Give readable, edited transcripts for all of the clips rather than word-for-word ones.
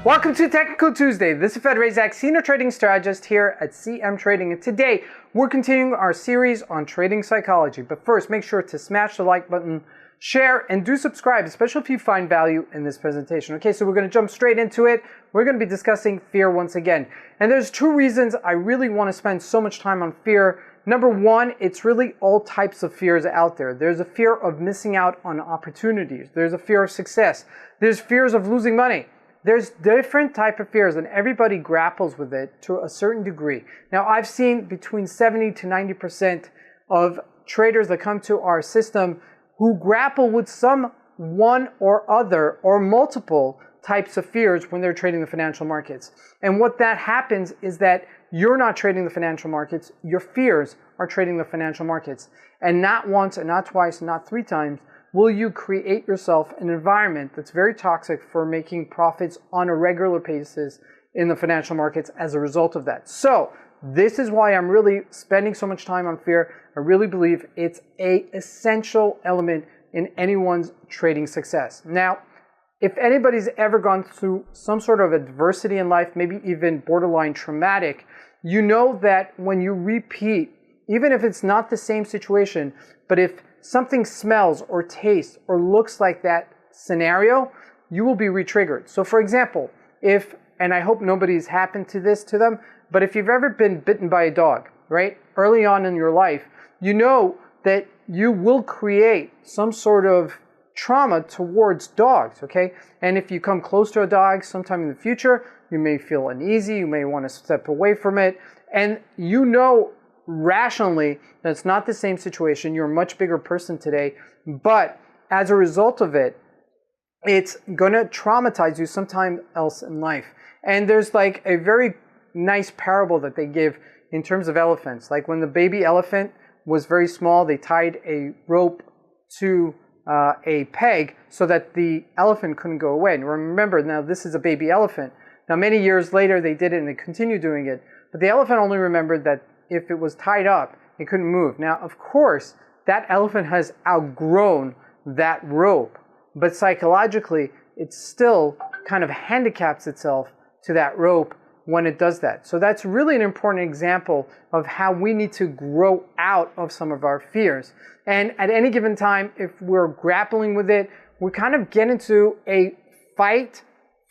Welcome to Technical Tuesday. This is Fed Razak, Senior Trading Strategist here at CMTrading, and today we're continuing our series on trading psychology. But first, make sure to smash the like button, share, and do subscribe, especially if you find value in this presentation. Okay, so we're going to jump straight into it. We're going to be discussing fear once again. And there's two reasons I really want to spend so much time on fear. Number one, it's really all types of fears out there. There's a fear of missing out on opportunities. There's a fear of success. There's fears of losing money. There's different type of fears, and everybody grapples with it to a certain degree. Now, I've seen between 70 to 90% of traders that come to our system who grapple with some one or other or multiple types of fears when they're trading the financial markets. And what that happens is that you're not trading the financial markets, your fears are trading the financial markets. And not once and not twice and not three times will you create yourself an environment that's very toxic for making profits on a regular basis in the financial markets as a result of that. So this is why I'm really spending so much time on fear. I really believe it's an essential element in anyone's trading success. Now, if anybody's ever gone through some sort of adversity in life, maybe even borderline traumatic, you know that when you repeat, even if it's not the same situation, but if something smells or tastes or looks like that scenario, you will be re-triggered. So for example, and I hope nobody's happened to this to them, but if you've ever been bitten by a dog, right, early on in your life, you know that you will create some sort of trauma towards dogs, okay? And if you come close to a dog sometime in the future, you may feel uneasy, you may want to step away from it, and you know rationally that's not the same situation. You're a much bigger person today, but as a result of it, it's going to traumatize you sometime else in life. And there's like a very nice parable that they give in terms of elephants. Like when the baby elephant was very small, they tied a rope to a peg so that the elephant couldn't go away. And remember, now this is a baby elephant. Now many years later they did it and they continue doing it, but the elephant only remembered that if it was tied up, it couldn't move. Now, of course, that elephant has outgrown that rope, but psychologically, it still kind of handicaps itself to that rope when it does that. So that's really an important example of how we need to grow out of some of our fears. And at any given time, if we're grappling with it, we kind of get into a fight,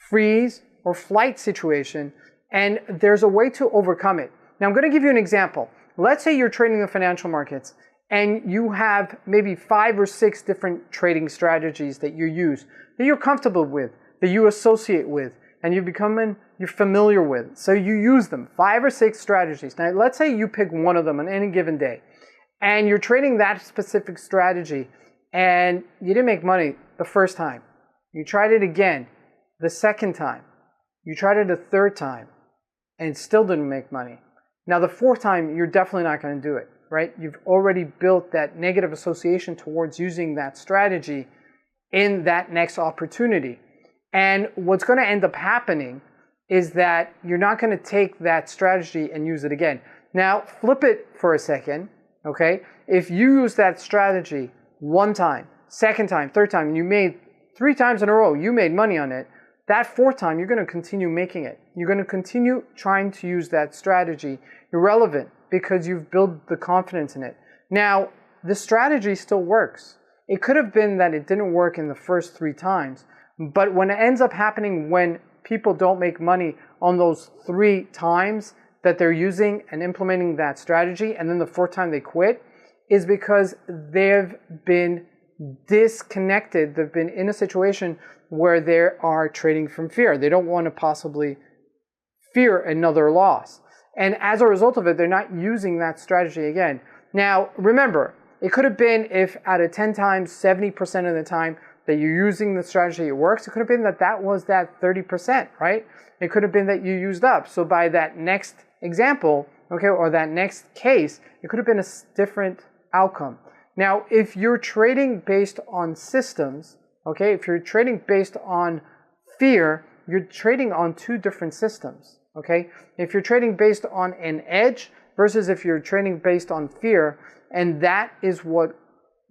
freeze, or flight situation, and there's a way to overcome it. Now, I'm going to give you an example. Let's say you're trading the financial markets and you have maybe 5 or 6 different trading strategies that you use, that you're comfortable with, that you associate with, and you're familiar with. So you use them, 5 or 6 strategies. Now, let's say you pick one of them on any given day and you're trading that specific strategy and you didn't make money the first time. You tried it again the second time. You tried it a third time and still didn't make money. Now, the fourth time, you're definitely not going to do it, right? You've already built that negative association towards using that strategy in that next opportunity. And what's going to end up happening is that you're not going to take that strategy and use it again. Now, flip it for a second, okay? If you use that strategy one time, second time, third time, and you made 3 times in a row, you made money on it, that fourth time, you're going to continue making it. You're going to continue trying to use that strategy irrelevant because you've built the confidence in it. Now, the strategy still works. It could have been that it didn't work in the first 3 times, but when it ends up happening when people don't make money on those 3 times that they're using and implementing that strategy, and then the 4th time they quit, is because they've been disconnected. They've been in a situation where they are trading from fear. They don't want to possibly fear another loss. And as a result of it, they're not using that strategy again. Now, remember, it could have been if out of 10 times, 70% of the time that you're using the strategy, it works. It could have been that that was that 30%, right? It could have been that you used up. So by that next example, okay, or that next case, it could have been a different outcome. Now, if you're trading based on systems, okay, if you're trading based on fear, you're trading on 2 different systems, okay? If you're trading based on an edge versus if you're trading based on fear, and that is what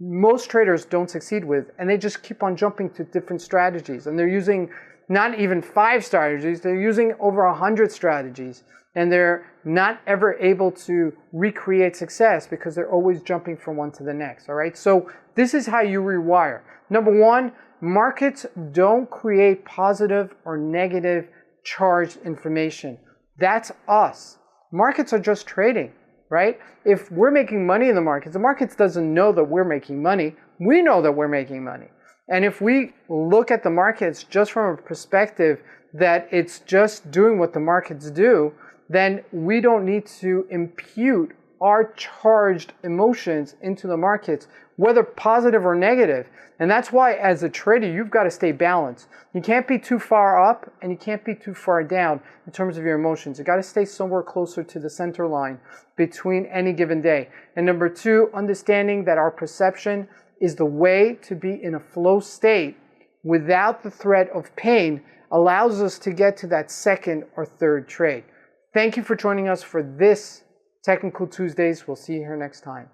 most traders don't succeed with, and they just keep on jumping to different strategies, and they're using not even 5 strategies, they're using over 100 strategies. And they're not ever able to recreate success because they're always jumping from one to the next, all right? So this is how you rewire. Number one, markets don't create positive or negative charged information. That's us. Markets are just trading, right? If we're making money in the markets doesn't know that we're making money. We know that we're making money. And if we look at the markets just from a perspective that it's just doing what the markets do, then we don't need to impute our charged emotions into the markets, whether positive or negative. And that's why as a trader, you've got to stay balanced. You can't be too far up and you can't be too far down in terms of your emotions. You got to stay somewhere closer to the center line between any given day. And number two, understanding that our perception is the way to be in a flow state without the threat of pain allows us to get to that second or third trade. Thank you for joining us for this Technical Tuesdays. We'll see you here next time.